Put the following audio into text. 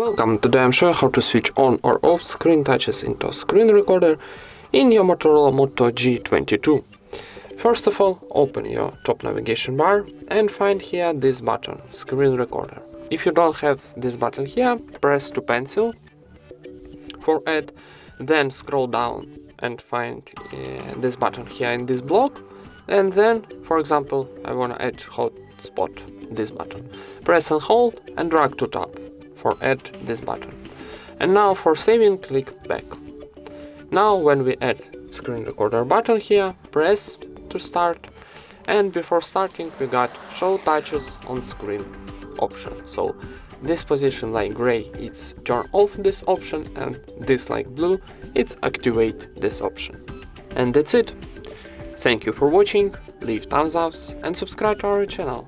Welcome, today I'm showing how to switch on or off screen touches into screen recorder in your Motorola Moto G22. First of all, open your top navigation bar and find here this button, screen recorder. If you don't have this button here, press to pencil for add, then scroll down and find this button here in this block, and then, for example, I want to add hotspot, this button. Press and hold and drag to top for add this button. And now for saving, click back. Now when we add screen recorder button here, press to start, and before starting we got show touches on screen option. So this position like gray, it's turn off this option, and this like blue, it's activate this option. And that's it. Thank you for watching, leave thumbs ups and subscribe to our channel.